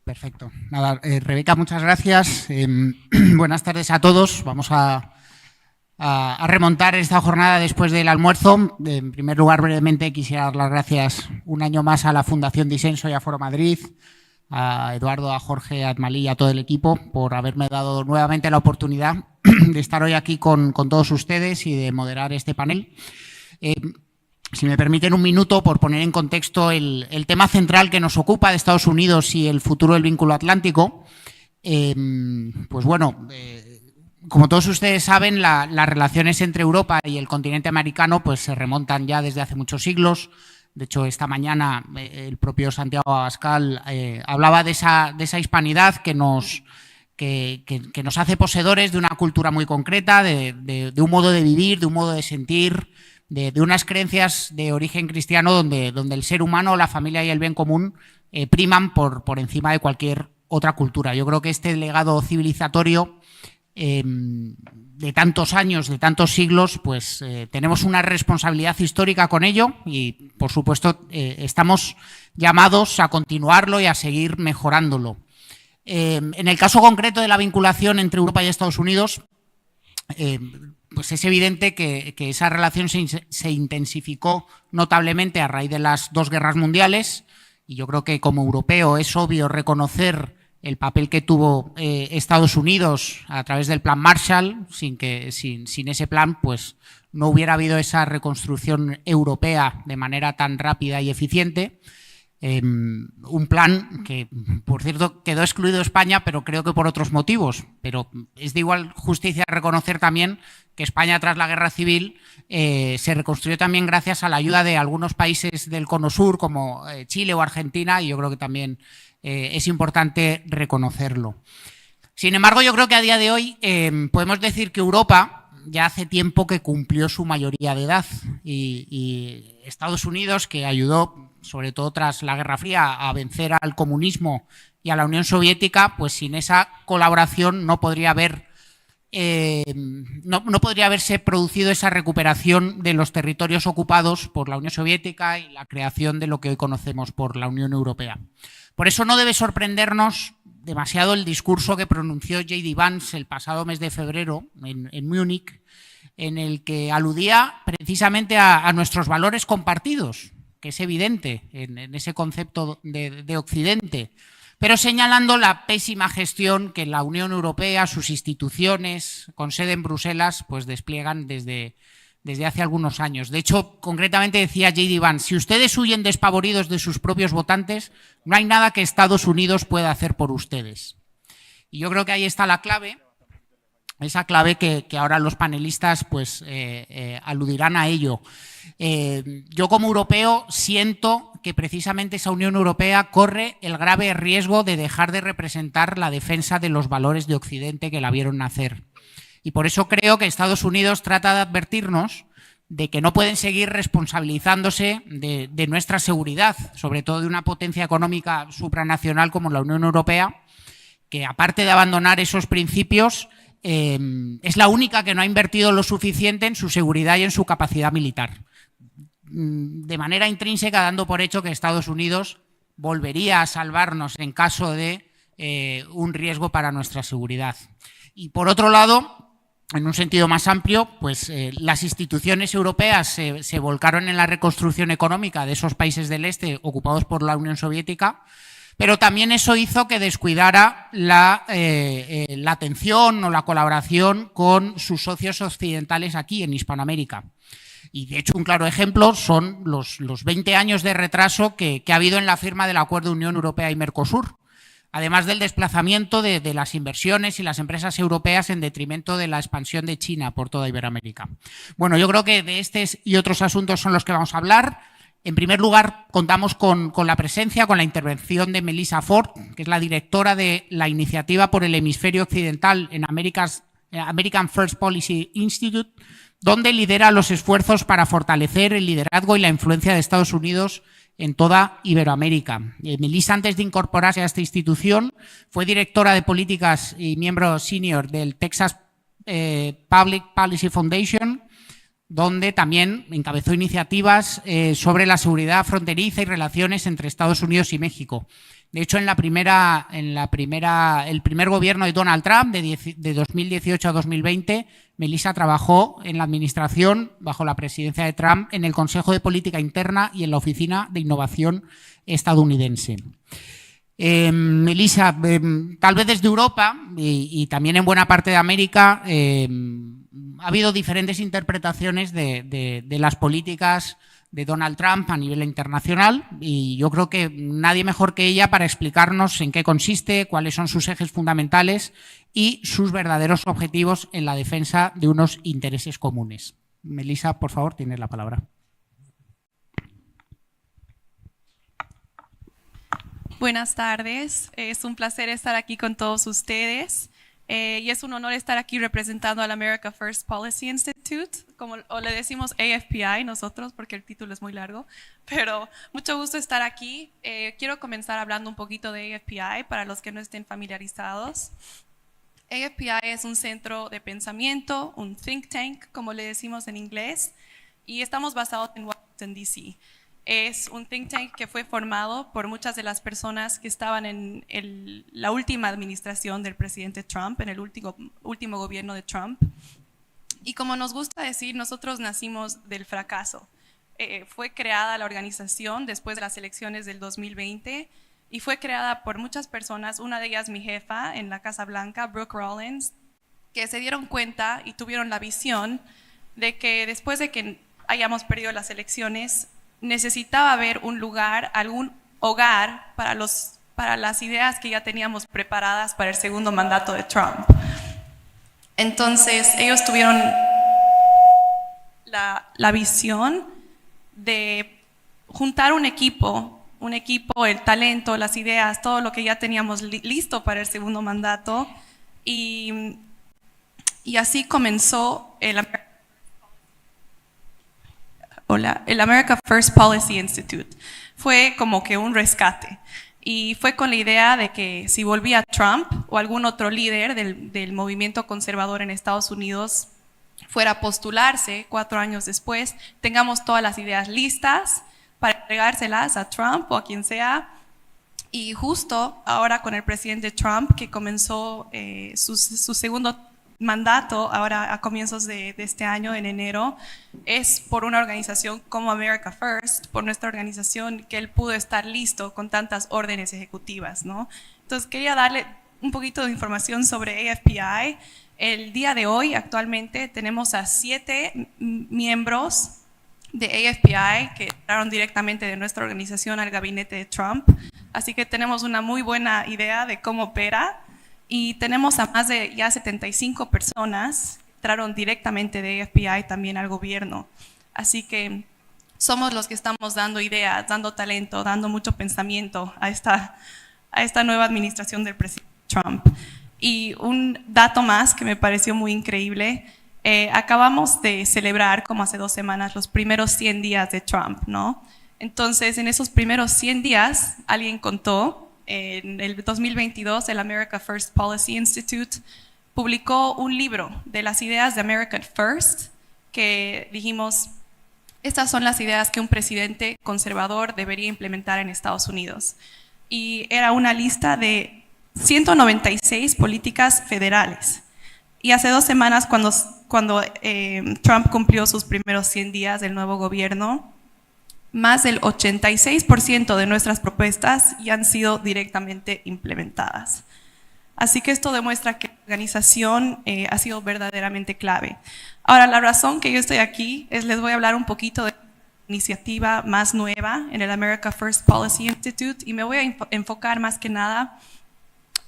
Perfecto. Nada, Rebeca, muchas gracias. Buenas tardes a todos. Vamos a remontar esta jornada después del almuerzo. En primer lugar, brevemente, quisiera dar las gracias un año más a la Fundación Disenso y a Foro Madrid, a Eduardo, a Jorge, a Admalí y a todo el equipo por haberme dado nuevamente la oportunidad de estar hoy aquí con todos ustedes y de moderar este panel. Si me permiten un minuto, por poner en contexto el tema central que nos ocupa de Estados Unidos y el futuro del vínculo atlántico, pues bueno, como todos ustedes saben, las relaciones entre Europa y el continente americano pues se remontan ya desde hace muchos siglos. De hecho, esta mañana el propio Santiago Abascal hablaba de esa hispanidad que nos hace poseedores de una cultura muy concreta, de un modo de vivir, de un modo de sentir, de unas creencias de origen cristiano donde el ser humano, la familia y el bien común priman por encima de cualquier otra cultura. Yo creo que este legado civilizatorio de tantos años, de tantos siglos, pues tenemos una responsabilidad histórica con ello y, por supuesto, estamos llamados a continuarlo y a seguir mejorándolo. En el caso concreto de la vinculación entre Europa y Estados Unidos, pues es evidente que esa relación se intensificó notablemente a raíz de las dos guerras mundiales y yo creo que como europeo es obvio reconocer el papel que tuvo Estados Unidos a través del Plan Marshall. Sin ese plan pues no hubiera habido esa reconstrucción europea de manera tan rápida y eficiente. Un plan que, por cierto, quedó excluido España, pero creo que por otros motivos. Pero es de igual justicia reconocer también que España, tras la Guerra Civil, se reconstruyó también gracias a la ayuda de algunos países del Cono Sur, como Chile o Argentina, y yo creo que también es importante reconocerlo. Sin embargo, yo creo que a día de hoy podemos decir que Europa ya hace tiempo que cumplió su mayoría de edad y Estados Unidos, que ayudó, sobre todo tras la Guerra Fría, a vencer al comunismo y a la Unión Soviética, pues sin esa colaboración no podría haberse producido esa recuperación de los territorios ocupados por la Unión Soviética y la creación de lo que hoy conocemos por la Unión Europea. Por eso no debe sorprendernos demasiado el discurso que pronunció J.D. Vance el pasado mes de febrero en Múnich, en el que aludía precisamente a nuestros valores compartidos, que es evidente en ese concepto de Occidente, pero señalando la pésima gestión que la Unión Europea, sus instituciones, con sede en Bruselas, pues despliegan desde hace algunos años. De hecho, concretamente decía J.D. Vance, si ustedes huyen despavoridos de sus propios votantes, no hay nada que Estados Unidos pueda hacer por ustedes. Y yo creo que ahí está la clave, esa clave que ahora los panelistas pues aludirán a ello. Yo como europeo siento que precisamente esa Unión Europea corre el grave riesgo de dejar de representar la defensa de los valores de Occidente que la vieron nacer. Y por eso creo que Estados Unidos trata de advertirnos de que no pueden seguir responsabilizándose de nuestra seguridad, sobre todo de una potencia económica supranacional como la Unión Europea, que aparte de abandonar esos principios, es la única que no ha invertido lo suficiente en su seguridad y en su capacidad militar. De manera intrínseca, dando por hecho que Estados Unidos volvería a salvarnos en caso de un riesgo para nuestra seguridad. Y por otro lado, en un sentido más amplio, pues las instituciones europeas se volcaron en la reconstrucción económica de esos países del este ocupados por la Unión Soviética, pero también eso hizo que descuidara la atención o la colaboración con sus socios occidentales aquí en Hispanoamérica. Y de hecho un claro ejemplo son los 20 años de retraso que ha habido en la firma del Acuerdo Unión Europea y Mercosur, además del desplazamiento de las inversiones y las empresas europeas en detrimento de la expansión de China por toda Iberoamérica. Bueno, yo creo que de estos y otros asuntos son los que vamos a hablar. En primer lugar, contamos con la presencia, con la intervención de Melissa Ford, que es la directora de la Iniciativa por el Hemisferio Occidental en American First Policy Institute, donde lidera los esfuerzos para fortalecer el liderazgo y la influencia de Estados Unidos en toda Iberoamérica. Melissa, antes de incorporarse a esta institución, fue directora de políticas y miembro senior del Texas Public Policy Foundation, donde también encabezó iniciativas sobre la seguridad fronteriza y relaciones entre Estados Unidos y México. De hecho, el primer gobierno de Donald Trump, de 2018 a 2020, Melissa trabajó en la administración, bajo la presidencia de Trump, en el Consejo de Política Interna y en la Oficina de Innovación estadounidense. Melissa, tal vez desde Europa y también en buena parte de América, ha habido diferentes interpretaciones de las políticas de Donald Trump a nivel internacional, y yo creo que nadie mejor que ella para explicarnos en qué consiste, cuáles son sus ejes fundamentales y sus verdaderos objetivos en la defensa de unos intereses comunes. Melissa, por favor, tienes la palabra. Buenas tardes, es un placer estar aquí con todos ustedes. Y es un honor estar aquí representando al America First Policy Institute, o le decimos AFPI nosotros porque el título es muy largo, pero mucho gusto estar aquí. Quiero comenzar hablando un poquito de AFPI para los que no estén familiarizados. AFPI es un centro de pensamiento, un think tank, como le decimos en inglés, y estamos basados en Washington, D.C. Es un think tank que fue formado por muchas de las personas que estaban en la última administración del presidente Trump, en el último gobierno de Trump. Y como nos gusta decir, nosotros nacimos del fracaso. Fue creada la organización después de las elecciones del 2020 y fue creada por muchas personas, una de ellas mi jefa en la Casa Blanca, Brooke Rollins, que se dieron cuenta y tuvieron la visión de que después de que hayamos perdido las elecciones, necesitaba haber un lugar, algún hogar para las ideas que ya teníamos preparadas para el segundo mandato de Trump. Entonces, ellos tuvieron la visión de juntar un equipo, el talento, las ideas, todo lo que ya teníamos listo para el segundo mandato, y así comenzó el America First Policy Institute. Fue como que un rescate. Y fue con la idea de que si volvía Trump o algún otro líder del movimiento conservador en Estados Unidos fuera a postularse 4 años después, tengamos todas las ideas listas para entregárselas a Trump o a quien sea. Y justo ahora con el presidente Trump, que comenzó su segundo mandato ahora a comienzos de este año, en enero, es por una organización como America First, por nuestra organización, que él pudo estar listo con tantas órdenes ejecutivas, ¿no? Entonces quería darle un poquito de información sobre AFPI. El día de hoy, actualmente, tenemos a 7 miembros de AFPI que entraron directamente de nuestra organización al gabinete de Trump, así que tenemos una muy buena idea de cómo opera. Y tenemos a más de ya 75 personas que entraron directamente de AFPI también al gobierno. Así que somos los que estamos dando ideas, dando talento, dando mucho pensamiento a esta nueva administración del presidente Trump. Y un dato más que me pareció muy increíble, acabamos de celebrar como hace 2 semanas los primeros 100 días de Trump, ¿no? Entonces en esos primeros 100 días alguien contó, en el 2022, el America First Policy Institute publicó un libro de las ideas de America First, que dijimos, estas son las ideas que un presidente conservador debería implementar en Estados Unidos. Y era una lista de 196 políticas federales. Y hace 2 semanas, cuando Trump cumplió sus primeros 100 días del nuevo gobierno, más del 86% de nuestras propuestas ya han sido directamente implementadas. Así que esto demuestra que la organización ha sido verdaderamente clave. Ahora, la razón que yo estoy aquí es, les voy a hablar un poquito de la iniciativa más nueva en el America First Policy Institute, y me voy a enfocar más que nada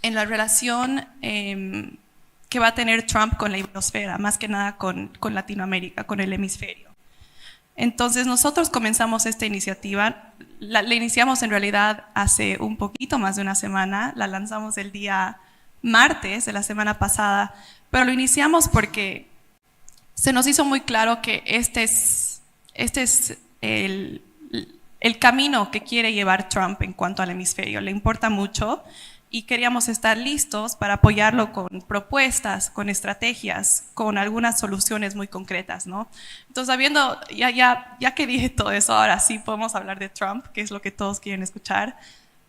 en la relación que va a tener Trump con la iberosfera, más que nada con Latinoamérica, con el hemisferio. Entonces nosotros comenzamos esta iniciativa, la iniciamos en realidad hace un poquito más de una semana, la lanzamos el día martes de la semana pasada, pero lo iniciamos porque se nos hizo muy claro que este es el camino que quiere llevar Trump en cuanto al hemisferio, le importa mucho, y queríamos estar listos para apoyarlo con propuestas, con estrategias, con algunas soluciones muy concretas, ¿no? Entonces, ya que dije todo eso, ahora sí podemos hablar de Trump, que es lo que todos quieren escuchar.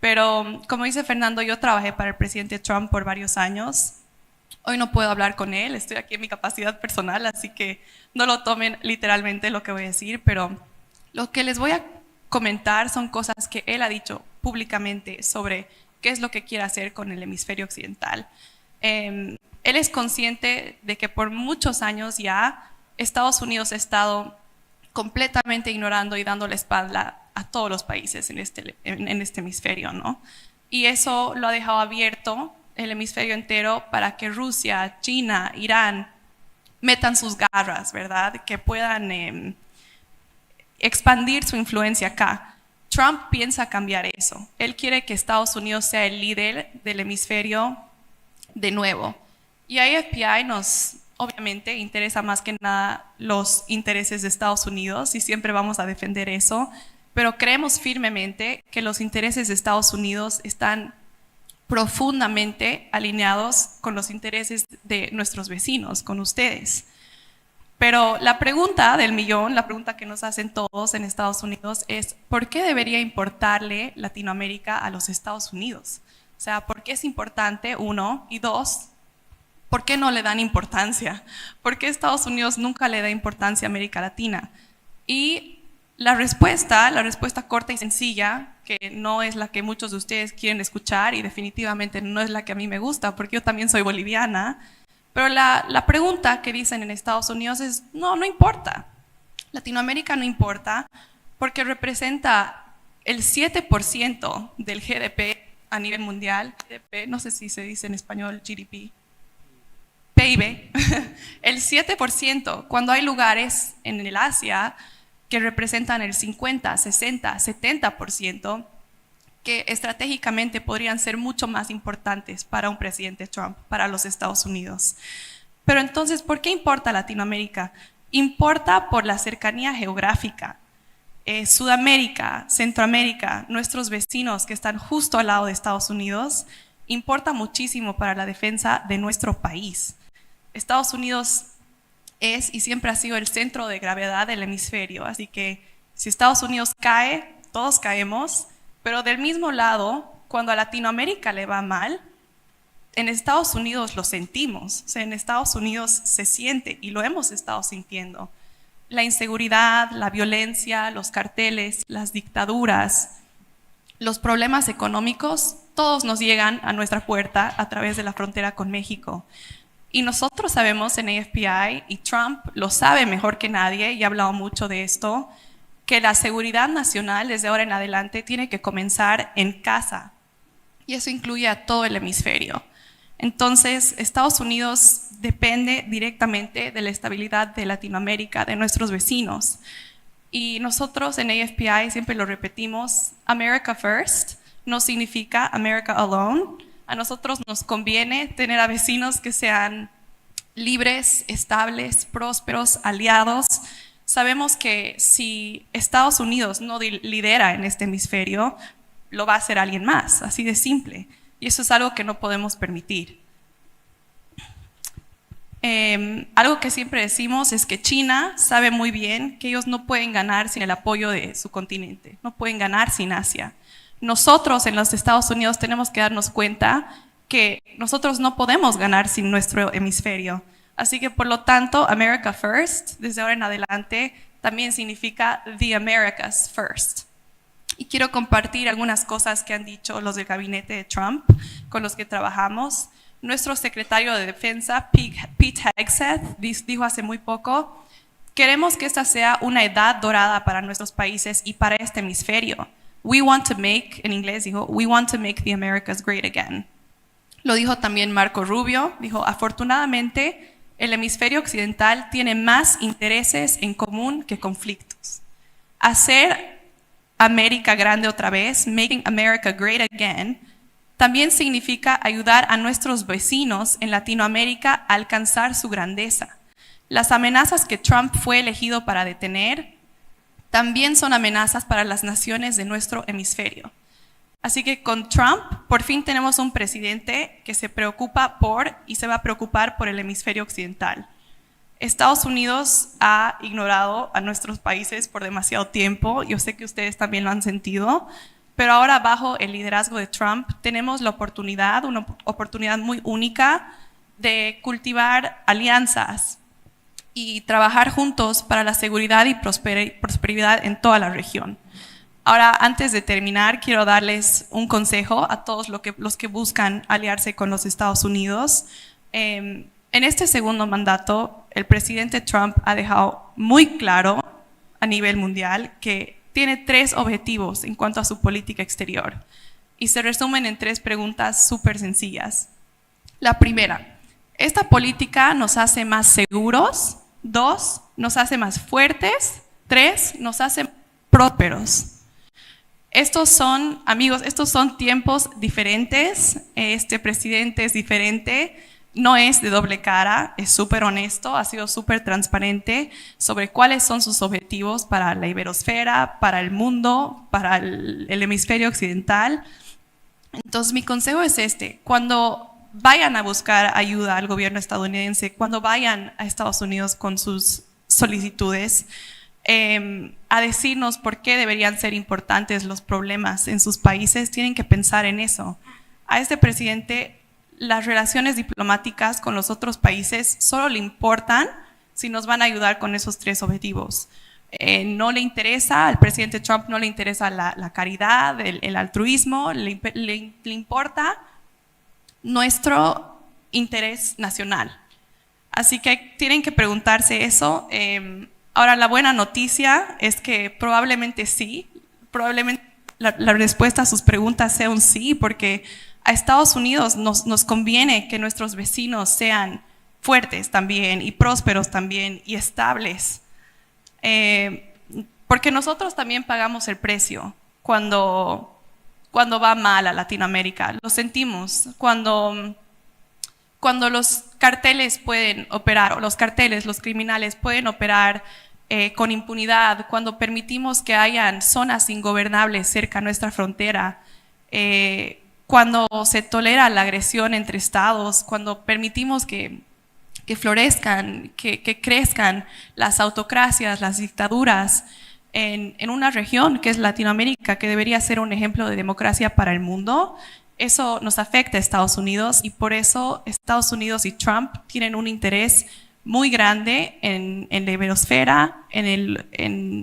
Pero como dice Fernando, yo trabajé para el presidente Trump por varios años. Hoy no puedo hablar con él, estoy aquí en mi capacidad personal, así que no lo tomen literalmente lo que voy a decir, pero lo que les voy a comentar son cosas que él ha dicho públicamente sobre qué es lo que quiere hacer con el hemisferio occidental. Él es consciente de que por muchos años ya Estados Unidos ha estado completamente ignorando y dando la espalda a todos los países en este hemisferio, ¿no? Y eso lo ha dejado abierto el hemisferio entero para que Rusia, China, Irán metan sus garras, ¿verdad? Que puedan expandir su influencia acá. Trump piensa cambiar eso. Él quiere que Estados Unidos sea el líder del hemisferio de nuevo. Y a AFPI nos, obviamente, interesa más que nada los intereses de Estados Unidos y siempre vamos a defender eso, pero creemos firmemente que los intereses de Estados Unidos están profundamente alineados con los intereses de nuestros vecinos, con ustedes. Pero la pregunta del millón, la pregunta que nos hacen todos en Estados Unidos es ¿por qué debería importarle Latinoamérica a los Estados Unidos? O sea, ¿por qué es importante? Uno, y dos, ¿por qué no le dan importancia? ¿Por qué Estados Unidos nunca le da importancia a América Latina? Y la respuesta corta y sencilla, que no es la que muchos de ustedes quieren escuchar y definitivamente no es la que a mí me gusta, porque yo también soy boliviana, pero la pregunta que dicen en Estados Unidos es, no importa. Latinoamérica no importa porque representa el 7% del GDP a nivel mundial. GDP, no sé si se dice en español GDP. PIB. El 7%, cuando hay lugares en el Asia que representan el 50, 60, 70%, que estratégicamente podrían ser mucho más importantes para un presidente Trump, para los Estados Unidos. Pero entonces, ¿por qué importa Latinoamérica? Importa por la cercanía geográfica. Sudamérica, Centroamérica, nuestros vecinos que están justo al lado de Estados Unidos, importa muchísimo para la defensa de nuestro país. Estados Unidos es y siempre ha sido el centro de gravedad del hemisferio, así que si Estados Unidos cae, todos caemos, pero del mismo lado, cuando a Latinoamérica le va mal, en Estados Unidos lo sentimos, o sea, en Estados Unidos se siente y lo hemos estado sintiendo. La inseguridad, la violencia, los carteles, las dictaduras, los problemas económicos, todos nos llegan a nuestra puerta a través de la frontera con México. Y nosotros sabemos en AFPI, y Trump lo sabe mejor que nadie, y ha hablado mucho de esto, que la seguridad nacional desde ahora en adelante tiene que comenzar en casa. Y eso incluye a todo el hemisferio. Entonces, Estados Unidos depende directamente de la estabilidad de Latinoamérica, de nuestros vecinos. Y nosotros en AFPI siempre lo repetimos, America First no significa America Alone. A nosotros nos conviene tener a vecinos que sean libres, estables, prósperos, aliados. Sabemos que si Estados Unidos no lidera en este hemisferio, lo va a hacer alguien más, así de simple. Y eso es algo que no podemos permitir. Algo que siempre decimos es que China sabe muy bien que ellos no pueden ganar sin el apoyo de su continente, no pueden ganar sin Asia. Nosotros en los Estados Unidos tenemos que darnos cuenta que nosotros no podemos ganar sin nuestro hemisferio. Así que por lo tanto, America First, desde ahora en adelante, también significa The Americas First. Y quiero compartir algunas cosas que han dicho los del gabinete de Trump con los que trabajamos. Nuestro secretario de Defensa, Pete Hegseth, dijo hace muy poco, queremos que esta sea una edad dorada para nuestros países y para este hemisferio. We want to make, en inglés dijo, we want to make the Americas great again. Lo dijo también Marco Rubio, dijo, afortunadamente el hemisferio occidental tiene más intereses en común que conflictos. Hacer América grande otra vez, making America great again, también significa ayudar a nuestros vecinos en Latinoamérica a alcanzar su grandeza. Las amenazas que Trump fue elegido para detener también son amenazas para las naciones de nuestro hemisferio. Así que con Trump, por fin tenemos un presidente que se preocupa por y se va a preocupar por el hemisferio occidental. Estados Unidos ha ignorado a nuestros países por demasiado tiempo, yo sé que ustedes también lo han sentido, pero ahora bajo el liderazgo de Trump tenemos la oportunidad, una oportunidad muy única de cultivar alianzas y trabajar juntos para la seguridad y prosperidad en toda la región. Ahora, antes de terminar, quiero darles un consejo a todos los que buscan aliarse con los Estados Unidos. En este segundo mandato, el presidente Trump ha dejado muy claro a nivel mundial que tiene 3 objetivos en cuanto a su política exterior y se resumen en 3 preguntas súper sencillas. La primera, ¿esta política nos hace más seguros? 2, ¿nos hace más fuertes? 3, ¿nos hace prósperos? Estos son, amigos, estos son tiempos diferentes. Este presidente es diferente, no es de doble cara, es súper honesto, ha sido súper transparente sobre cuáles son sus objetivos para la iberosfera, para el mundo, para el hemisferio occidental. Entonces, mi consejo es este: cuando vayan a buscar ayuda al gobierno estadounidense, cuando vayan a Estados Unidos con sus solicitudes, a decirnos por qué deberían ser importantes los problemas en sus países, tienen que pensar en eso. A este presidente, las relaciones diplomáticas con los otros países solo le importan si nos van a ayudar con esos 3 objetivos. No le interesa, al presidente Trump no le interesa la caridad, el altruismo, le importa nuestro interés nacional. Así que tienen que preguntarse eso. Ahora, la buena noticia es que probablemente sí, probablemente la respuesta a sus preguntas sea un sí, porque a Estados Unidos nos conviene que nuestros vecinos sean fuertes también y prósperos también y estables, porque nosotros también pagamos el precio cuando va mal a Latinoamérica. Lo sentimos cuando los carteles pueden operar, o los criminales pueden operar con impunidad, cuando permitimos que hayan zonas ingobernables cerca a nuestra frontera, cuando se tolera la agresión entre estados, cuando permitimos que florezcan, que crezcan las autocracias, las dictaduras en una región que es Latinoamérica, que debería ser un ejemplo de democracia para el mundo. Eso nos afecta a Estados Unidos y por eso Estados Unidos y Trump tienen un interés muy grande en la iberosfera, en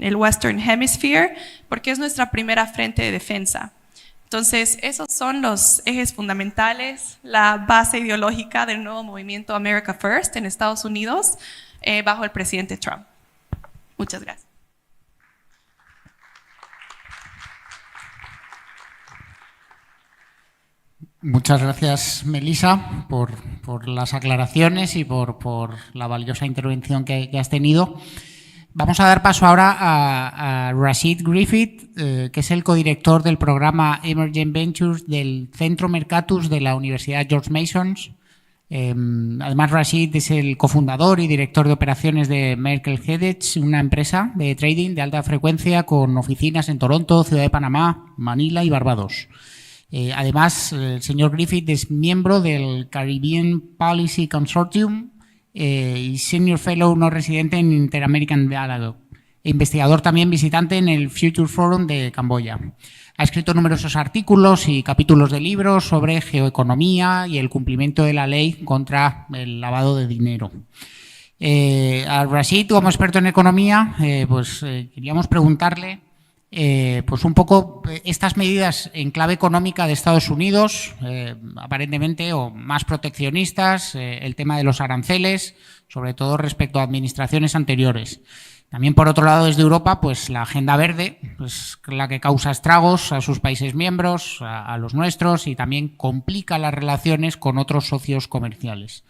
el Western Hemisphere, porque es nuestra primera frente de defensa. Entonces, esos son los ejes fundamentales, la base ideológica del nuevo movimiento America First en Estados Unidos, bajo el presidente Trump. Muchas gracias. Muchas gracias, Melissa, por las aclaraciones y por la valiosa intervención que has tenido. Vamos a dar paso ahora a Rashid Griffith, que es el codirector del programa Emergent Ventures del Centro Mercatus de la Universidad George Mason. Además, Rashid es el cofundador y director de operaciones de Merkle Hedge, una empresa de trading de alta frecuencia con oficinas en Toronto, Ciudad de Panamá, Manila y Barbados. Además, el señor Griffith es miembro del Caribbean Policy Consortium y Senior Fellow no residente en Inter-American Dialogue, e investigador también visitante en el Future Forum de Camboya. Ha escrito numerosos artículos y capítulos de libros sobre geoeconomía y el cumplimiento de la ley contra el lavado de dinero. A Rashid, como experto en economía, queríamos preguntarle pues un poco estas medidas en clave económica de Estados Unidos, aparentemente o más proteccionistas, el tema de los aranceles, sobre todo respecto a administraciones anteriores. También, por otro lado, desde Europa, pues la agenda verde, pues la que causa estragos a sus países miembros, a los nuestros, y también complica las relaciones con otros socios comerciales.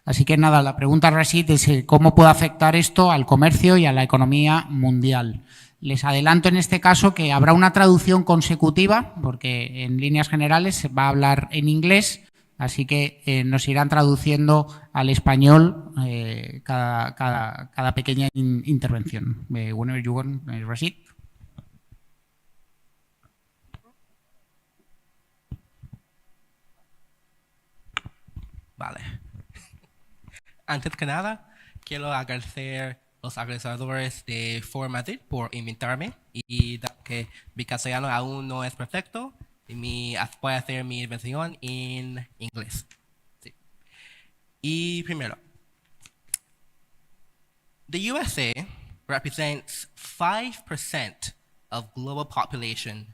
Así que nada, la pregunta, Rashid, es cómo puede afectar esto al comercio y a la economía mundial. Les adelanto en este caso que habrá una traducción consecutiva, porque en líneas generales se va a hablar en inglés, así que nos irán traduciendo al español cada pequeña intervención. Whenever you want, Rashid. Vale. Antes que nada, quiero agradecer los agregadores de formato por inventarme y que mi castellano aún no es perfecto y voy a hacer mi invención en inglés. Sí. Y primero, the USA represents 5% of global population,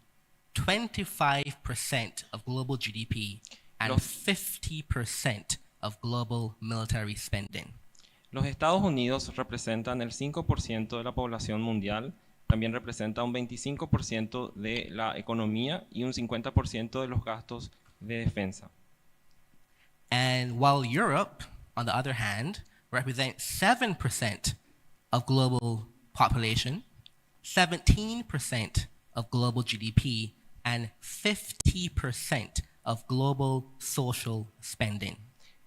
25% of global GDP, and 50% of global military spending. Los Estados Unidos representan el 5% de la población mundial, también representa un 25% de la economía y un 50% de los gastos de defensa. And while Europe, on the other hand, represents 7% of global population, 17% of global GDP, and 50% of global social spending.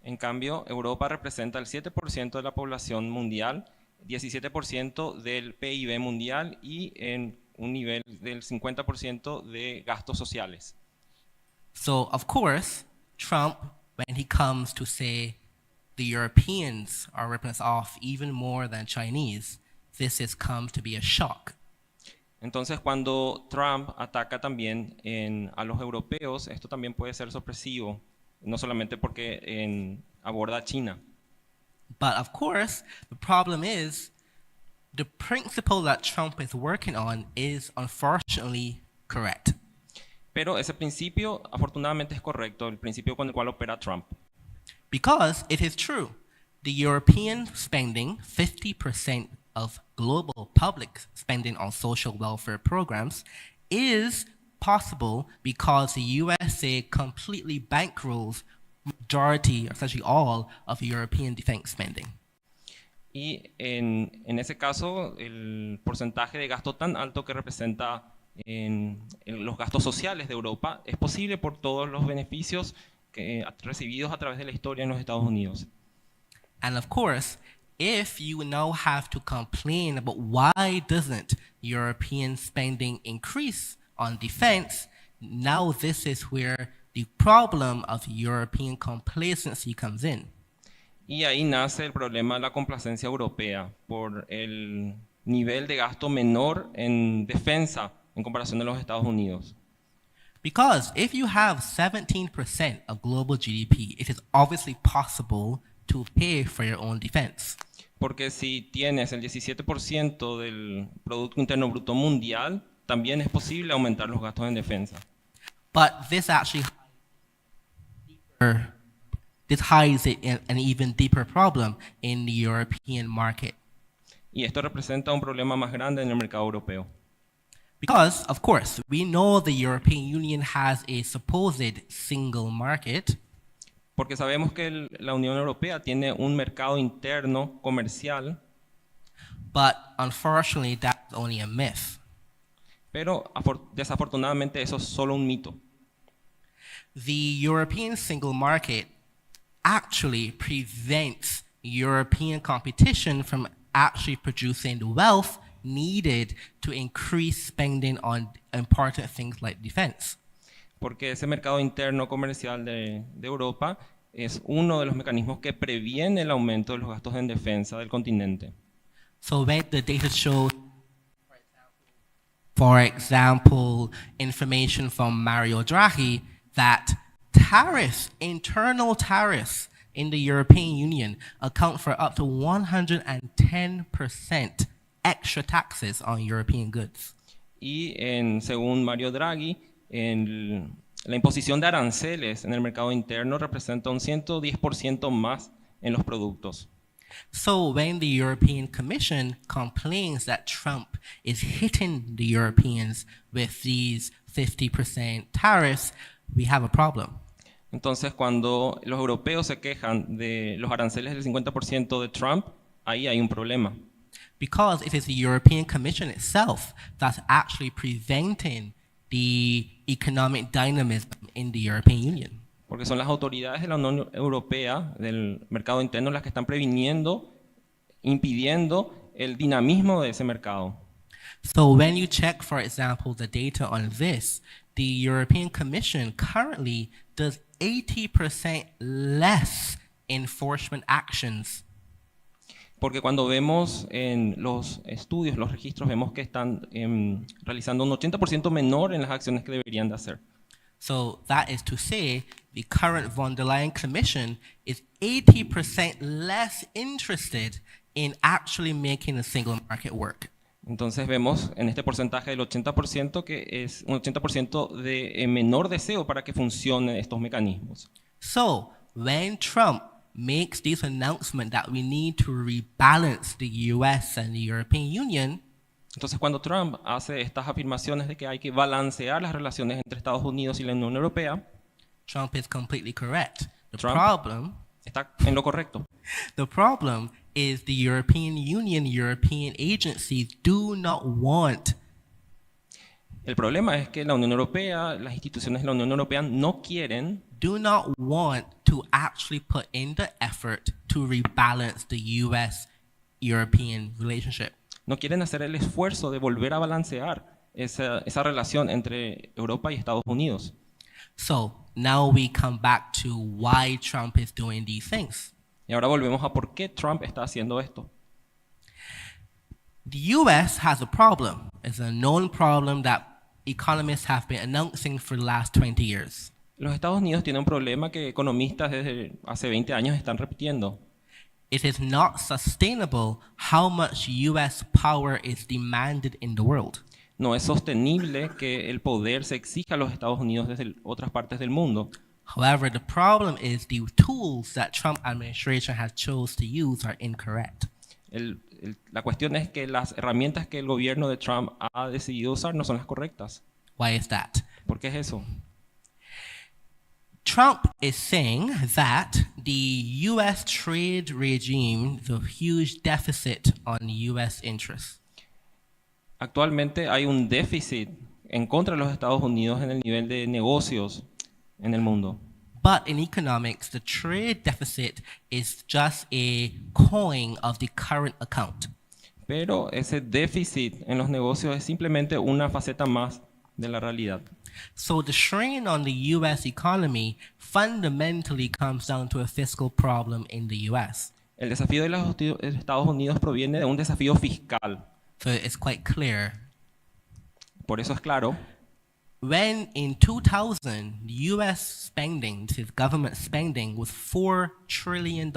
En cambio, Europa representa el 7% de la población mundial, 17% del PIB mundial y en un nivel del 50% de gastos sociales. So, of course, Trump, when he comes to say the Europeans are ripping us off even more than Chinese, this has come to be a shock. Entonces, cuando Trump ataca también a los europeos, esto también puede ser sorpresivo, no solamente porque aborda a China. But of course, the problem is the principle that Trump is working on is unfortunately correct. Pero ese principio, afortunadamente, es correcto, el principio con el cual opera Trump. Because it is true, the European spending 50% of global public spending on social welfare programs is possible because the USA completely bankrolls majority, essentially all, of European defense spending. Y en ese caso, el porcentaje de gasto tan alto que representa en los gastos sociales de Europa es posible por todos los beneficios recibidos a través de la historia en los Estados Unidos. And of course, if you now have to complain about why doesn't European spending increase on defense, now this is where the problem of European complacency comes in. Y ahí nace el problema de la complacencia europea por el nivel de gasto menor en defensa en comparación de los Estados Unidos. Because if you have 17% of global GDP, it is obviously possible to pay for your own defense. Porque si tienes el 17% del Producto Interno Bruto Mundial, también es posible aumentar los gastos en defensa. But this actually hides an even deeper problem in the European market. Y esto representa un problema más grande en el mercado europeo. Because, of course, we know the European Union has a supposed single market, Porque sabemos que la Unión Europea tiene un mercado interno comercial, but unfortunately that's only a myth. pero desafortunadamente eso es solo un mito. The European single market actually prevents European competition from actually producing the wealth needed to increase spending on important things like defense. Porque ese mercado interno comercial de Europa es uno de los mecanismos que previene el aumento de los gastos en defensa del continente. So when the data shows, for example, information from Mario Draghi that tariffs, internal tariffs in the European Union account for up to 110% extra taxes on European goods. Y según Mario Draghi, la imposición de aranceles en el mercado interno representa un 110% más en los productos. So when the European Commission complains that Trump is hitting the Europeans with these 50% tariffs, we have a problem. Entonces, cuando los europeos se quejan de los aranceles del 50% de Trump, ahí hay un problema. Because it is the European Commission itself that's actually preventing the economic dynamism in the European Union. Porque son las autoridades de la Unión Europea, del mercado interno, las que están previniendo, impidiendo el dinamismo de ese mercado. So when you check, for example, the data on this, the European Commission currently does 80% less enforcement actions. Porque cuando vemos en los estudios, los registros, vemos que están realizando un 80% menor en las acciones que deberían de hacer. So that is to say, the current von der Leyen Commission is 80% less interested in actually making the single market work. Entonces vemos en este porcentaje del 80% que es un 80% de menor deseo para que funcionen estos mecanismos. So when Trump makes this announcement that we need to rebalance the US and the European Union, Entonces cuando Trump hace estas afirmaciones de que hay que balancear las relaciones entre Estados Unidos y la Unión Europea, Trump is completely correct. Trump está en lo correcto. The problem is the European Union, European agencies do not want El problema es que la Unión Europea, las instituciones de la Unión Europea no quieren to actually put in the effort to rebalance the US-European relationship. no quieren hacer el esfuerzo de volver a balancear esa relación entre Europa y Estados Unidos. So now we come back to why Trump is doing these things. Y ahora volvemos a por qué Trump está haciendo esto. The US has a problem. It's a known problem that economists have been announcing for the last 20 years. Los Estados Unidos tienen un problema que economistas desde hace 20 años están repitiendo. It is not sustainable how much US power is demanded in the world. No es sostenible que el poder se exija a los Estados Unidos desde otras partes del mundo. However, the problem is the tools that Trump administration has chose to use are incorrect. La cuestión es que las herramientas que el gobierno de Trump ha decidido usar no son las correctas. Why is that? ¿Por qué es eso? Trump is saying that the US trade regime, the huge deficit on US interests, Actualmente hay un déficit en contra de los Estados Unidos en el nivel de negocios en el mundo. but in economics, the trade deficit is just a coin of the current account. Pero ese déficit en los negocios es simplemente una faceta más de la realidad. So the strain on the US economy fundamentally comes down to a fiscal problem in the US. El desafío de los Estados Unidos proviene de un desafío fiscal. So it's quite clear. Por eso es claro, When in 2000, the US spending, this is government spending, was $4 trillion.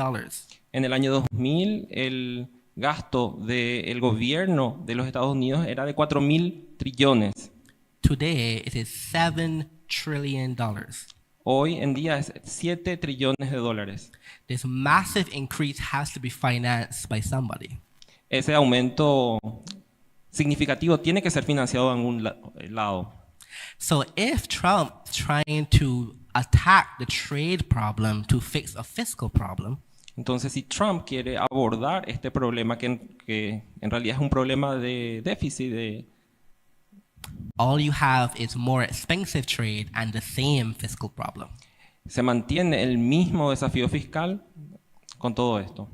en el año 2000 el gasto del gobierno de los Estados Unidos era de 4.000 trillones. Today, it is $7 trillion. Hoy en día es 7 trillones de dólares. This massive increase has to be financed by somebody. Ese aumento significativo tiene que ser financiado en algún lado. So if Trump is trying to attack the trade problem to fix a fiscal problem, Entonces, si Trump quiere abordar este problema que en realidad es un problema de déficit, all you have is more expensive trade and the same fiscal problem. se mantiene el mismo desafío fiscal con todo esto.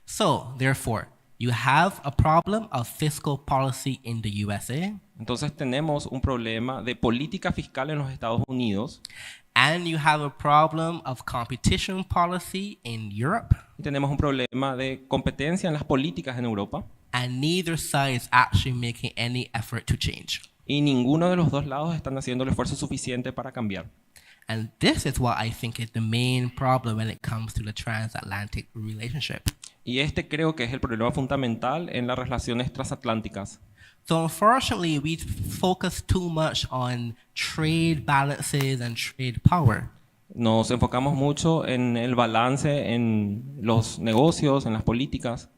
So, therefore, you have a problem of fiscal policy in the USA, Entonces tenemos un problema de política fiscal en los Estados Unidos and you have a problem of competition policy in Europe, y tenemos un problema de competencia en las políticas en Europa and neither side is actually making any effort to change. y ninguno de los dos lados están haciendo el esfuerzo suficiente para cambiar. And this is what I think is the main problem when it comes to the transatlantic relationship. Y este creo que es el problema fundamental en las relaciones transatlánticas. So unfortunately, we focus too much on trade balances and trade power. Nos enfocamos mucho en el balance, en los negocios, en las políticas,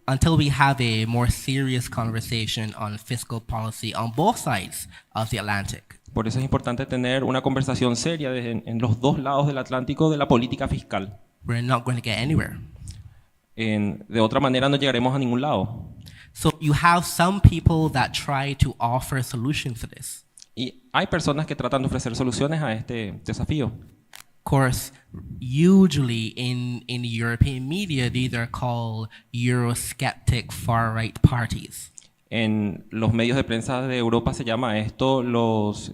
Until we have a more serious conversation on fiscal policy on both sides of the Atlantic. Por eso es importante tener una conversación seria en los dos lados del Atlántico de la política fiscal. We're not going to get anywhere. De otra manera no llegaremos a ningún lado. So you have some people that try to offer solutions to this. Y hay personas que tratan de ofrecer soluciones a este desafío. Of course, usually in the European media, these are called Eurosceptic far-right parties. En los medios de prensa de Europa se llama esto los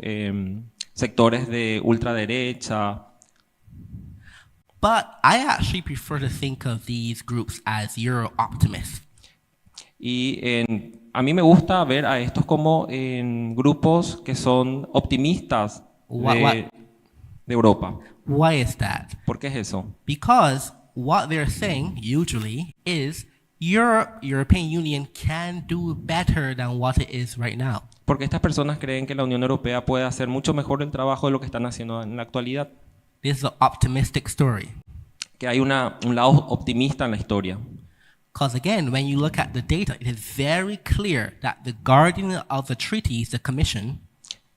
sectores de ultraderecha. But I actually prefer to think of these groups as Euro-optimists. Y a mí me gusta ver a estos como en grupos que son optimistas de Europa. Why is that? ¿Por qué es eso? Because what they're saying usually is European Union can do better than what it is right now. Porque estas personas creen que la Unión Europea puede hacer mucho mejor el trabajo de lo que están haciendo en la actualidad. This is an optimistic story. Que hay un lado optimista en la historia. Because again, when you look at the data, it is very clear that the guardian of the treaties, the Commission,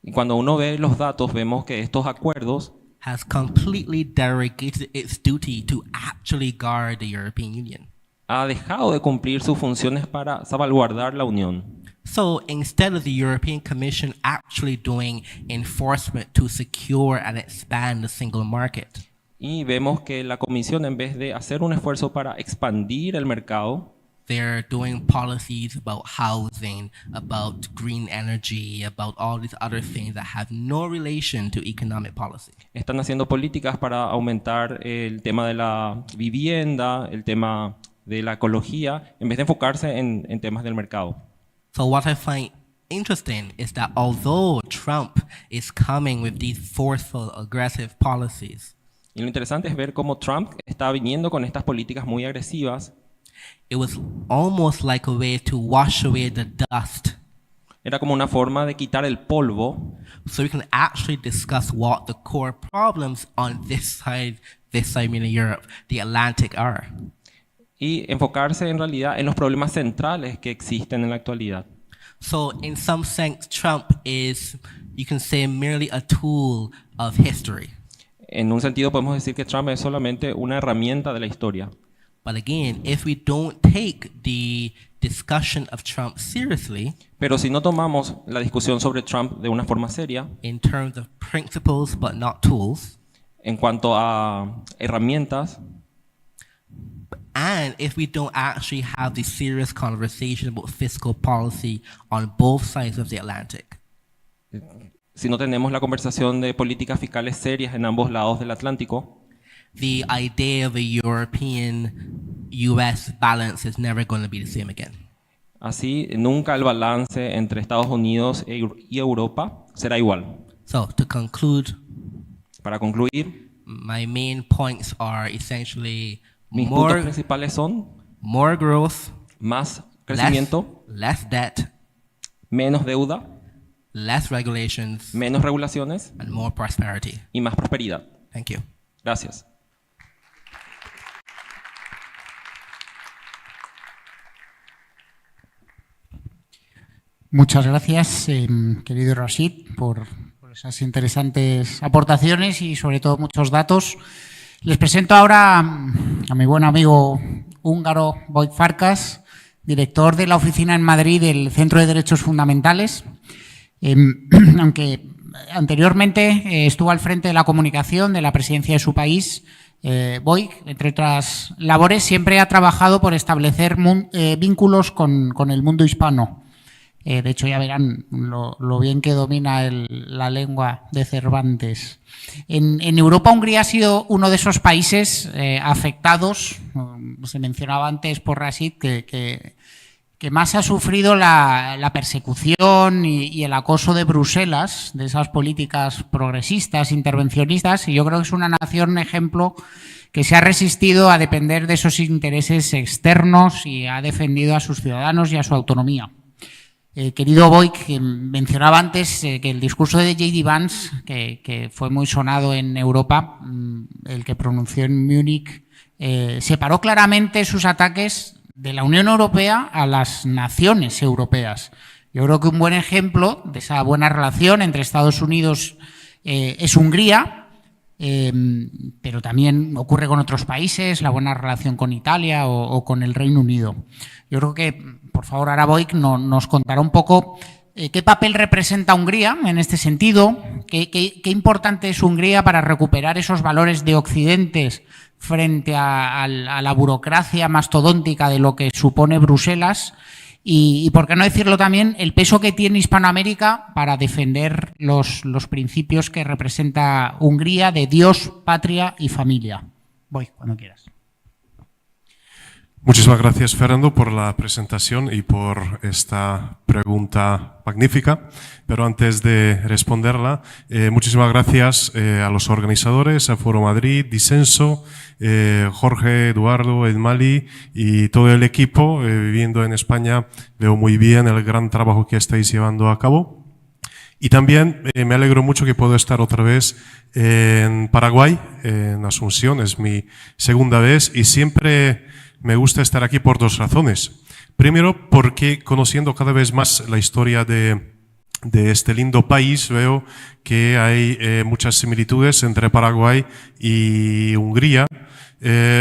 Y cuando uno ve los datos, vemos que estos acuerdos has completely derogated its duty to actually guard the European Union. ha dejado de cumplir sus funciones para salvaguardar la Unión. So instead of the European Commission actually doing enforcement to secure and expand the single market, Y vemos que la Comisión, en vez de hacer un esfuerzo para expandir el mercado, they're doing policies about housing, about green energy, about all these other things that have no relation to economic policy. están haciendo políticas para aumentar el tema de la vivienda, el tema de la ecología, en vez de enfocarse en temas del mercado. So what I find interesting is that although Trump is coming with these forceful, aggressive policies, Y lo interesante es ver cómo Trump está viniendo con estas políticas muy agresivas. it was almost like a way to wash away the dust Era como una forma de quitar el polvo so we can actually discuss what the core problems on this side meaning Europe, the Atlantic are. y enfocarse en realidad en los problemas centrales que existen en la actualidad. So in some sense, Trump is, you can say, merely a tool of history. En un sentido podemos decir que Trump es solamente una herramienta de la historia. But again, if we don't take the discussion of Trump seriously Pero si no tomamos la discusión sobre Trump de una forma seria, in terms of principles but not tools, en cuanto a herramientas, and if we don't actually have the serious conversation about fiscal policy on both sides of the Atlantic, si no tenemos la conversación de políticas fiscales serias en ambos lados del Atlántico, the idea of a European-US balance is never going to be the same again. así nunca el balance entre Estados Unidos y Europa será igual. So to conclude, Para concluir, my main points are essentially mis puntos more principales son growth, más crecimiento, less debt, menos deuda, less regulations, menos regulaciones and more prosperity. y más prosperidad. Thank you. Gracias. Muchas gracias, querido Rashid, por esas interesantes aportaciones y sobre todo muchos datos. Les presento ahora a mi buen amigo húngaro Vojt Farkas, director de la oficina en Madrid del Centro de Derechos Fundamentales. Aunque anteriormente estuvo al frente de la comunicación de la presidencia de su país, Vojt, entre otras labores, siempre ha trabajado por establecer vínculos con el mundo hispano. De hecho, ya verán lo bien que domina la lengua de Cervantes. En Europa, Hungría ha sido uno de esos países afectados, se mencionaba antes por Rashid, que más ha sufrido la persecución y el acoso de Bruselas, de esas políticas progresistas, intervencionistas, y yo creo que es una nación ejemplo que se ha resistido a depender de esos intereses externos y ha defendido a sus ciudadanos y a su autonomía. Querido Vojt, que mencionaba antes que el discurso de J.D. Vance, que fue muy sonado en Europa, el que pronunció en Múnich, separó claramente sus ataques de la Unión Europea a las naciones europeas. Yo creo que un buen ejemplo de esa buena relación entre Estados Unidos es Hungría, pero también ocurre con otros países, la buena relación con Italia o con el Reino Unido. Yo creo que, por favor, ahora Vojt nos contará un poco qué papel representa Hungría en este sentido, qué importante es Hungría para recuperar esos valores de Occidente frente a la burocracia mastodóntica de lo que supone Bruselas y, por qué no decirlo también, el peso que tiene Hispanoamérica para defender los principios que representa Hungría de Dios, patria y familia. Voy, cuando quieras. Muchísimas gracias, Fernando, por la presentación y por esta pregunta magnífica. Pero antes de responderla, muchísimas gracias a los organizadores, a Foro Madrid, Disenso, Jorge, Eduardo, Edmali y todo el equipo. Viviendo en España, veo muy bien el gran trabajo que estáis llevando a cabo. Y también me alegro mucho que puedo estar otra vez en Paraguay, en Asunción. Es mi segunda vez y siempre me gusta estar aquí por dos razones. Primero, porque conociendo cada vez más la historia de este lindo país, veo que hay muchas similitudes entre Paraguay y Hungría.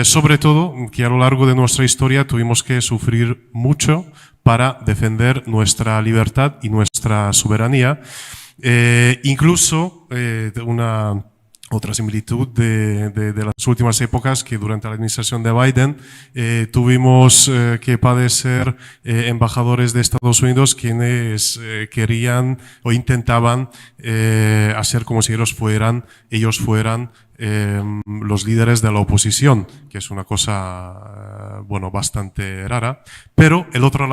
Sobre todo, que a lo largo de nuestra historia tuvimos que sufrir mucho para defender nuestra libertad y nuestra soberanía. Incluso otra similitud de las últimas épocas, que durante la administración de Biden tuvimos que padecer embajadores de Estados Unidos quienes querían o intentaban hacer como si ellos fueran los líderes de la oposición, que es una cosa bastante rara. Pero la otra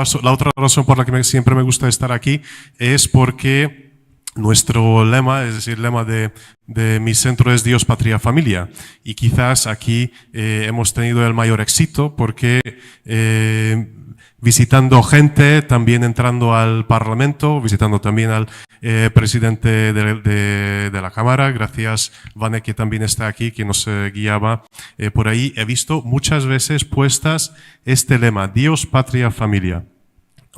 razón por la que siempre me gusta estar aquí es porque nuestro lema, es decir, el lema de mi centro es Dios, Patria, Familia. Y quizás aquí hemos tenido el mayor éxito porque visitando gente, también entrando al Parlamento, visitando también al presidente de la Cámara, gracias Vane, que también está aquí, que nos guiaba por ahí, he visto muchas veces puestas este lema, Dios, Patria, Familia.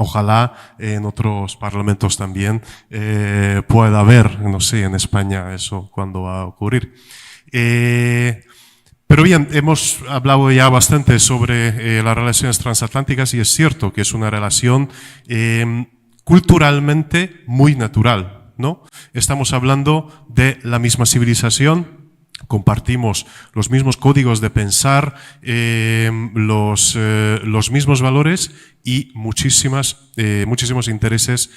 Ojalá en otros parlamentos también pueda haber, no sé, en España eso cuándo va a ocurrir. Pero bien, hemos hablado ya bastante sobre las relaciones transatlánticas y es cierto que es una relación culturalmente muy natural, ¿no? Estamos hablando de la misma civilización. Compartimos los mismos códigos de pensar, los mismos valores y muchísimos intereses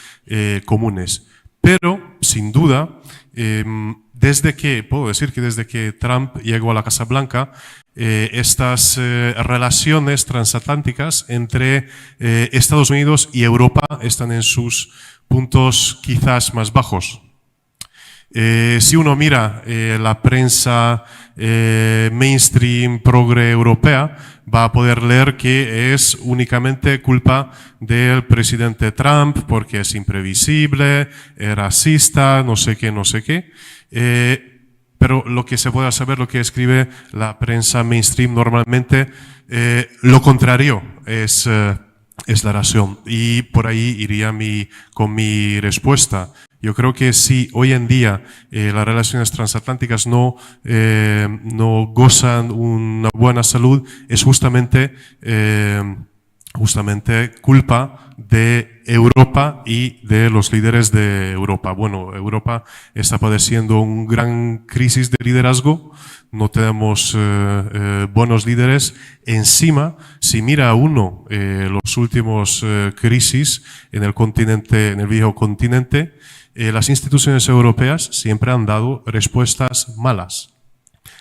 comunes. Pero, sin duda, puedo decir que desde que Trump llegó a la Casa Blanca, estas relaciones transatlánticas entre Estados Unidos y Europa están en sus puntos quizás más bajos. Si uno mira la prensa mainstream progre europea, va a poder leer que es únicamente culpa del presidente Trump porque es imprevisible, es racista, no sé qué. Pero lo que se puede saber, lo que escribe la prensa mainstream normalmente, lo contrario es la razón. Y por ahí iría con mi respuesta. Yo creo que si hoy en día las relaciones transatlánticas no gozan una buena salud, es justamente culpa de Europa y de los líderes de Europa. Bueno, Europa está padeciendo una gran crisis de liderazgo, no tenemos buenos líderes. Encima, si mira uno los últimos crisis en el viejo continente, las instituciones europeas siempre han dado respuestas malas.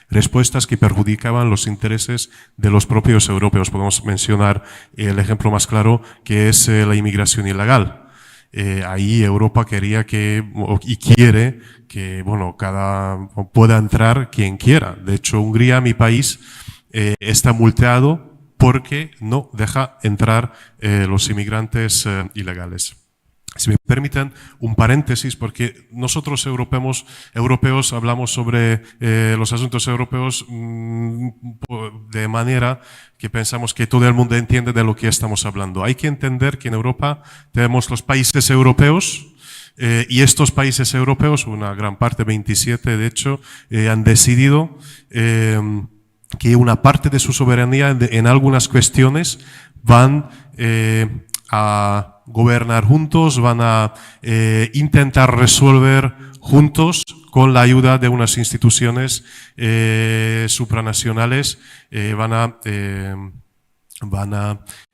Respuestas que perjudicaban los intereses de los propios europeos. Podemos mencionar el ejemplo más claro, que es la inmigración ilegal. Ahí Europa quería y quiere que, pueda entrar quien quiera. De hecho, Hungría, mi país, está multado porque no deja entrar los inmigrantes ilegales. Si me permiten un paréntesis, porque nosotros europeos hablamos sobre los asuntos europeos de manera que pensamos que todo el mundo entiende de lo que estamos hablando. Hay que entender que en Europa tenemos los países europeos y estos países europeos, una gran parte, 27 de hecho, han decidido que una parte de su soberanía en algunas cuestiones van a gobernar juntos, van a intentar resolver juntos con la ayuda de unas instituciones supranacionales, van a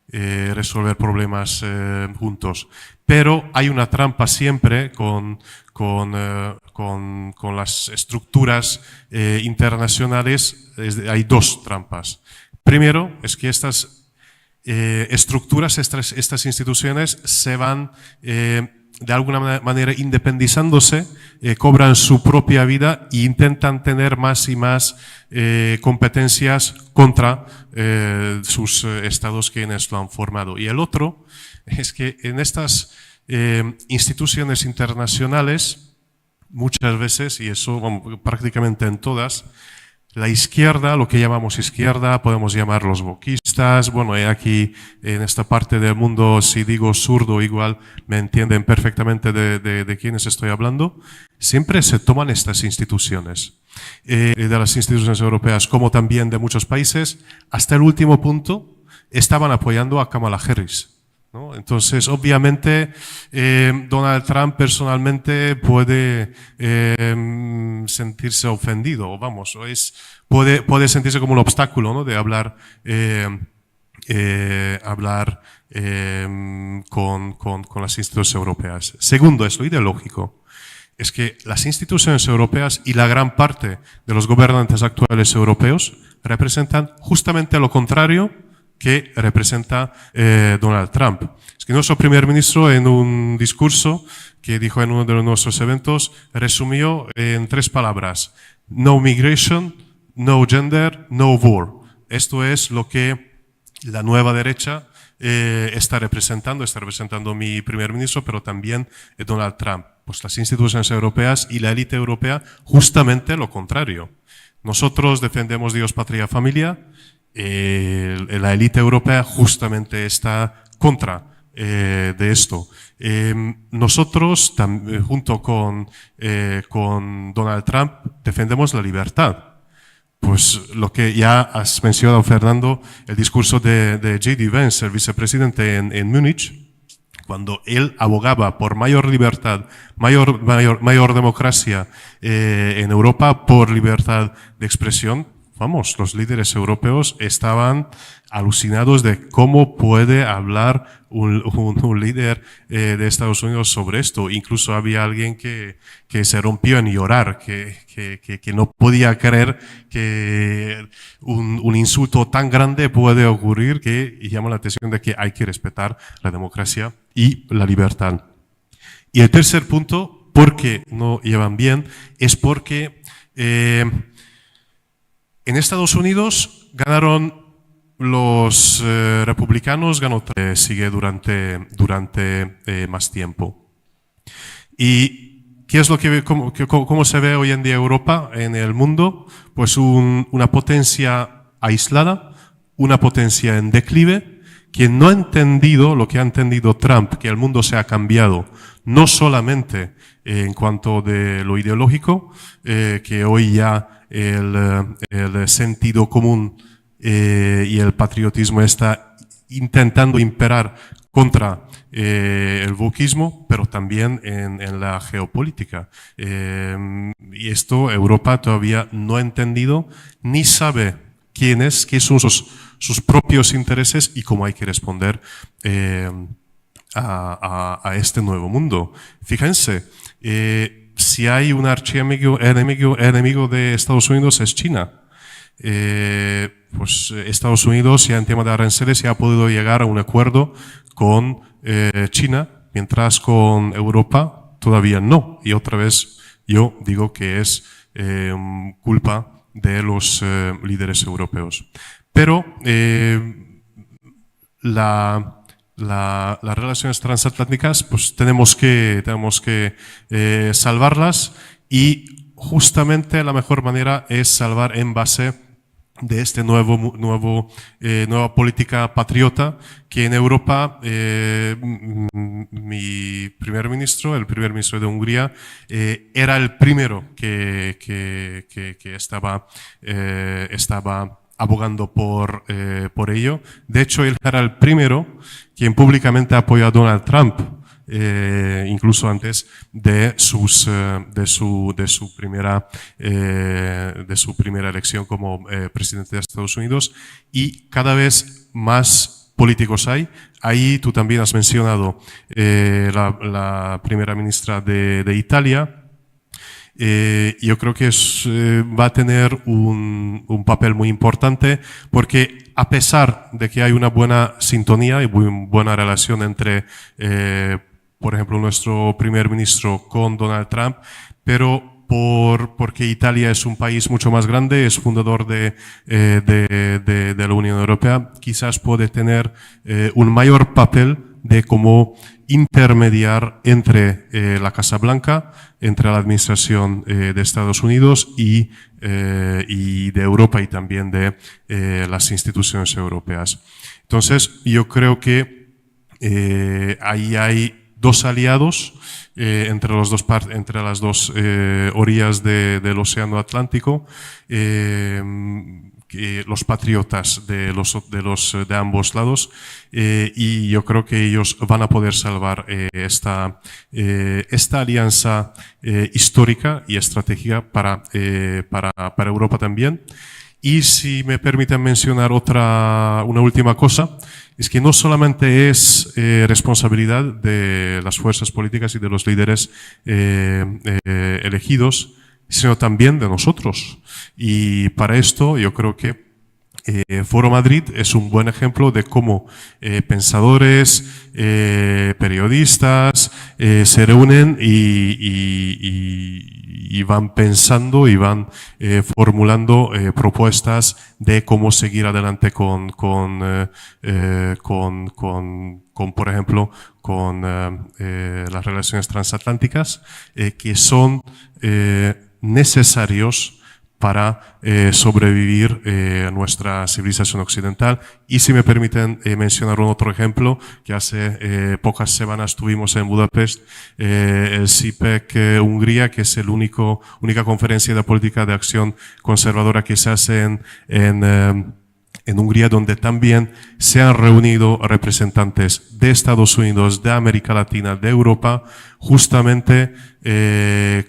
resolver problemas juntos. Pero hay una trampa siempre con las estructuras internacionales. Hay dos trampas. Primero, es que estas estructuras, estas instituciones se van de alguna manera independizándose, cobran su propia vida e intentan tener más y más competencias contra sus estados quienes lo han formado. Y el otro es que en estas instituciones internacionales, muchas veces, y eso prácticamente en todas, la izquierda, lo que llamamos izquierda, podemos llamarlos wokistas. Bueno, aquí en esta parte del mundo, si digo zurdo, igual me entienden perfectamente de quiénes estoy hablando. Siempre se toman estas instituciones, de las instituciones europeas como también de muchos países. Hasta el último punto estaban apoyando a Kamala Harris, ¿no? Entonces, obviamente, Donald Trump personalmente puede sentirse ofendido, o vamos, puede sentirse como un obstáculo, ¿no? De hablar con las instituciones europeas. Segundo, es lo ideológico. Es que las instituciones europeas y la gran parte de los gobernantes actuales europeos representan justamente lo contrario que representa Donald Trump. Es que nuestro primer ministro, en un discurso que dijo en uno de nuestros eventos, resumió en 3 palabras: no migration, no gender, no war. Esto es lo que la nueva derecha está representando mi primer ministro, pero también Donald Trump. Pues las instituciones europeas y la élite europea, justamente lo contrario. Nosotros defendemos Dios, patria, familia. La élite europea justamente está contra de esto. Nosotros, junto con Donald Trump, defendemos la libertad. Pues lo que ya has mencionado, Fernando, el discurso de J.D. Vance, el vicepresidente en Múnich, cuando él abogaba por mayor libertad, mayor democracia en Europa, por libertad de expresión. Vamos, los líderes europeos estaban alucinados de cómo puede hablar un líder de Estados Unidos sobre esto. Incluso había alguien que se rompió en llorar, que no podía creer que un insulto tan grande puede ocurrir, y llama la atención de que hay que respetar la democracia y la libertad. Y el tercer punto, ¿por qué no llevan bien? Es porque en Estados Unidos ganaron los republicanos, sigue durante más tiempo. ¿Y qué es cómo se ve hoy en día Europa en el mundo? Pues una potencia aislada, una potencia en declive, que no ha entendido lo que ha entendido Trump, que el mundo se ha cambiado, no solamente en cuanto de lo ideológico, que hoy ya el sentido común y el patriotismo está intentando imperar contra el wokismo, pero también en la geopolítica. Y esto Europa todavía no ha entendido ni sabe qué son sus propios intereses y cómo hay que responder a este nuevo mundo. Fíjense, si hay un enemigo de Estados Unidos, es China. Pues Estados Unidos ya en tema de aranceles ya ha podido llegar a un acuerdo con China, mientras con Europa todavía no. Y otra vez yo digo que es culpa de los líderes europeos. Pero las relaciones transatlánticas, pues tenemos que salvarlas, y justamente la mejor manera es salvar en base de este nueva política patriota que en Europa mi primer ministro, el primer ministro de Hungría, era el primero que estaba abogando por ello. De hecho, él era el primero quien públicamente apoyó a Donald Trump, incluso antes de su primera elección como presidente de Estados Unidos, y cada vez más políticos hay. Ahí tú también has mencionado la primera ministra de Italia. Yo creo que va a tener un papel muy importante porque a pesar de que hay una buena sintonía y muy buena relación entre, por ejemplo, nuestro primer ministro con Donald Trump, pero porque Italia es un país mucho más grande, es fundador de la Unión Europea, quizás puede tener un mayor papel de cómo intermediar entre la Casa Blanca, entre la administración de Estados Unidos y de Europa y también de las instituciones europeas. Entonces, yo creo que ahí hay dos aliados entre las dos orillas del Océano Atlántico, los patriotas de ambos lados, y yo creo que ellos van a poder salvar esta alianza histórica y estratégica para Europa también. Y si me permiten mencionar una última cosa, es que no solamente es responsabilidad de las fuerzas políticas y de los líderes elegidos, sino también de nosotros. Y para esto yo creo que Foro Madrid es un buen ejemplo de cómo pensadores, periodistas se reúnen y van pensando y van formulando propuestas de cómo seguir adelante con por ejemplo, con las relaciones transatlánticas que son necesarios para sobrevivir a nuestra civilización occidental. Y si me permiten mencionar un otro ejemplo, que hace pocas semanas tuvimos en Budapest, el CIPEC Hungría, que es la única conferencia de política de acción conservadora que se hace en Hungría, donde también se han reunido representantes de Estados Unidos, de América Latina, de Europa, justamente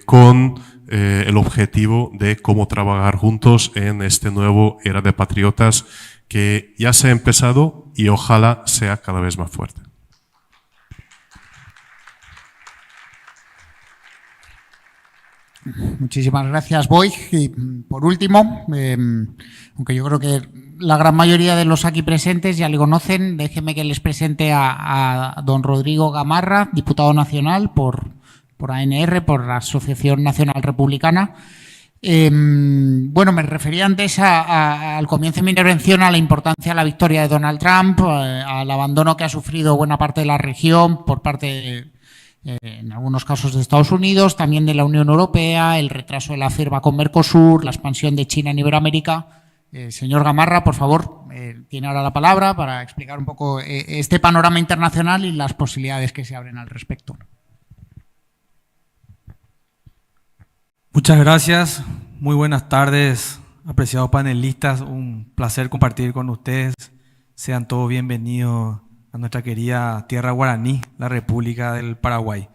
con el objetivo de cómo trabajar juntos en este nuevo era de patriotas que ya se ha empezado y ojalá sea cada vez más fuerte. Muchísimas gracias, Boy. Y por último, aunque yo creo que la gran mayoría de los aquí presentes ya le conocen, déjenme que les presente a don Rodrigo Gamarra, diputado nacional por ANR, por la Asociación Nacional Republicana. Bueno, me refería antes al comienzo de mi intervención a la importancia de la victoria de Donald Trump, al abandono que ha sufrido buena parte de la región por parte en algunos casos de Estados Unidos, también de la Unión Europea, el retraso de la CERVA con Mercosur, la expansión de China en Iberoamérica. Señor Gamarra, por favor, tiene ahora la palabra para explicar un poco este panorama internacional y las posibilidades que se abren al respecto. Muchas gracias, muy buenas tardes, apreciados panelistas, un placer compartir con ustedes. Sean todos bienvenidos a nuestra querida tierra guaraní, la República del Paraguay.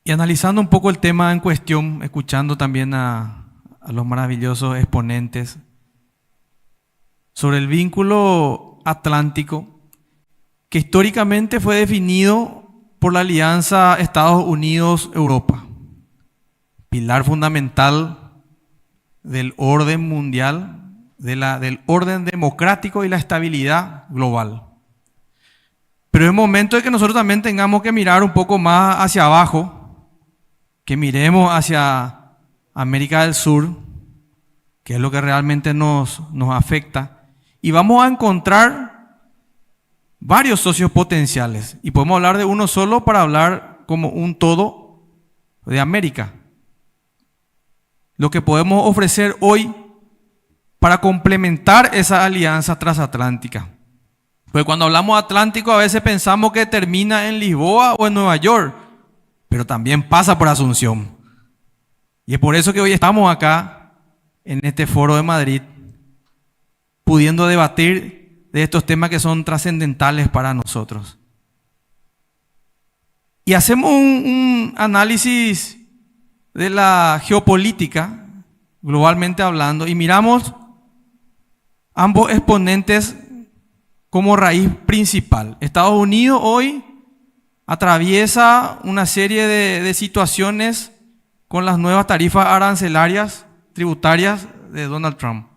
Y analizando un poco el tema en cuestión, escuchando también a los maravillosos exponentes sobre el vínculo atlántico, que históricamente fue definido por la alianza Estados Unidos-Europa. Pilar fundamental del orden mundial, del orden democrático y la estabilidad global. Pero es momento de que nosotros también tengamos que mirar un poco más hacia abajo, que miremos hacia América del Sur, que es lo que realmente nos afecta, y vamos a encontrar varios socios potenciales. Y podemos hablar de uno solo para hablar como un todo de América. Lo que podemos ofrecer hoy para complementar esa alianza transatlántica. Porque cuando hablamos Atlántico a veces pensamos que termina en Lisboa o en Nueva York, pero también pasa por Asunción. Y es por eso que hoy estamos acá en este foro de Madrid, pudiendo debatir de estos temas que son trascendentales para nosotros. Y hacemos un análisis de la geopolítica, globalmente hablando, y miramos ambos exponentes como raíz principal. Estados Unidos hoy atraviesa una serie de situaciones con las nuevas tarifas arancelarias tributarias de Donald Trump.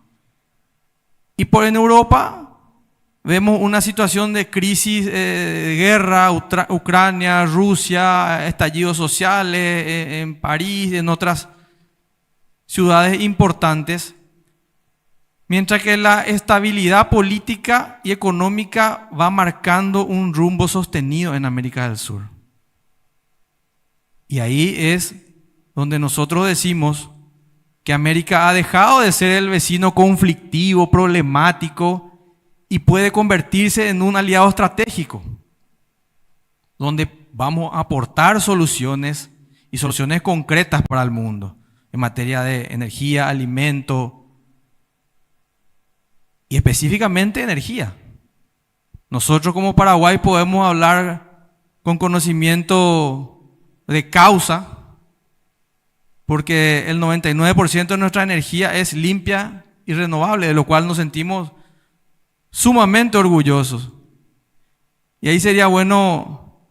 Y en Europa vemos una situación de crisis, de guerra, Ucrania, Rusia, estallidos sociales en París, en otras ciudades importantes, mientras que la estabilidad política y económica va marcando un rumbo sostenido en América del Sur. Y ahí es donde nosotros decimos que América ha dejado de ser el vecino conflictivo, problemático, y puede convertirse en un aliado estratégico, donde vamos a aportar soluciones y soluciones concretas para el mundo, en materia de energía, alimento, y específicamente energía. Nosotros como Paraguay podemos hablar con conocimiento de causa, porque el 99% de nuestra energía es limpia y renovable, de lo cual nos sentimos sumamente orgullosos. Y ahí sería bueno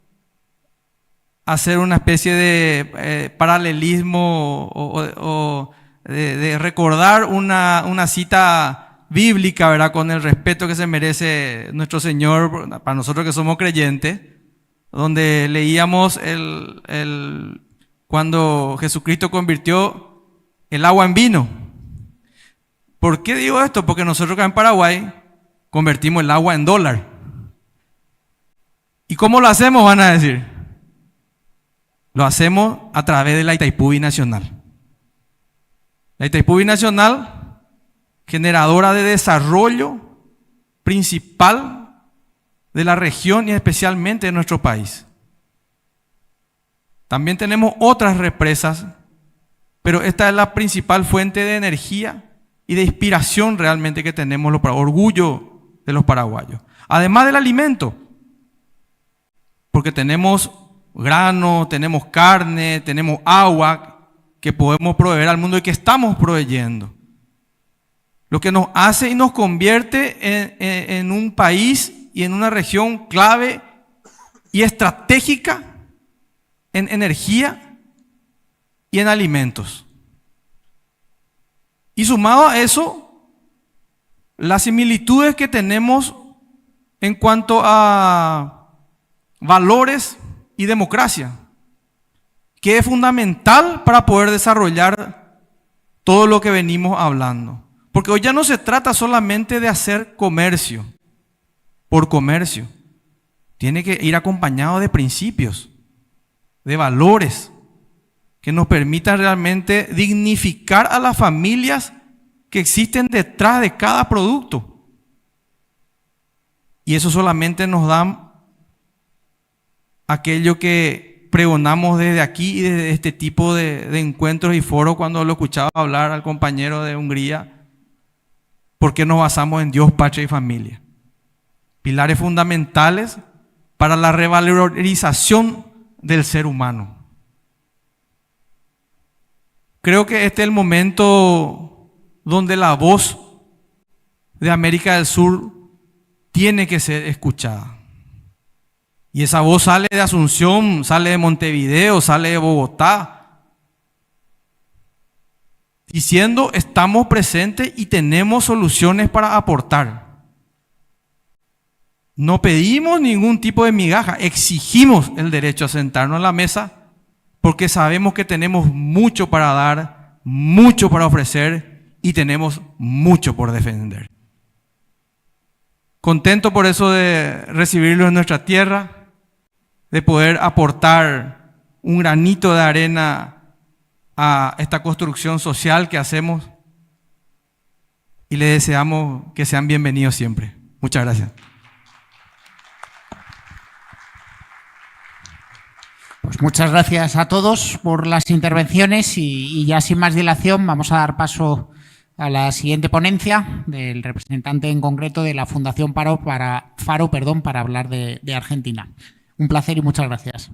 hacer una especie de paralelismo o de recordar una cita bíblica, ¿verdad? Con el respeto que se merece nuestro Señor para nosotros que somos creyentes, donde leíamos cuando Jesucristo convirtió el agua en vino. ¿Por qué digo esto? Porque nosotros acá en Paraguay convertimos el agua en dólar. ¿Y cómo lo hacemos? Van a decir. Lo hacemos a través de la Itaipú Binacional. La Itaipú Binacional, generadora de desarrollo principal de la región y especialmente de nuestro país. También tenemos otras represas, pero esta es la principal fuente de energía y de inspiración realmente que tenemos, orgullo de los paraguayos. Además del alimento, porque tenemos grano, tenemos carne, tenemos agua que podemos proveer al mundo y que estamos proveyendo. Lo que nos hace y nos convierte en un país y en una región clave y estratégica en energía y en alimentos. Y sumado a eso, las similitudes que tenemos en cuanto a valores y democracia, que es fundamental para poder desarrollar todo lo que venimos hablando. Porque hoy ya no se trata solamente de hacer comercio por comercio. Tiene que ir acompañado de principios, de valores que nos permitan realmente dignificar a las familias que existen detrás de cada producto. Y eso solamente nos da aquello que pregonamos desde aquí y desde este tipo de encuentros y foros. Cuando lo escuchaba hablar al compañero de Hungría, porque nos basamos en Dios, patria y familia. Pilares fundamentales para la revalorización del ser humano. Creo que este es el momento donde la voz de América del Sur tiene que ser escuchada. Y esa voz sale de Asunción, sale de Montevideo, sale de Bogotá, diciendo estamos presentes y tenemos soluciones para aportar. No pedimos ningún tipo de migaja, exigimos el derecho a sentarnos a la mesa porque sabemos que tenemos mucho para dar, mucho para ofrecer y tenemos mucho por defender. Contento por eso de recibirlo en nuestra tierra, de poder aportar un granito de arena a esta construcción social que hacemos y le deseamos que sean bienvenidos siempre. Muchas gracias. Pues muchas gracias a todos por las intervenciones y ya sin más dilación vamos a dar paso a la siguiente ponencia del representante en concreto de la Fundación Faro para hablar de Argentina. Un placer y muchas gracias.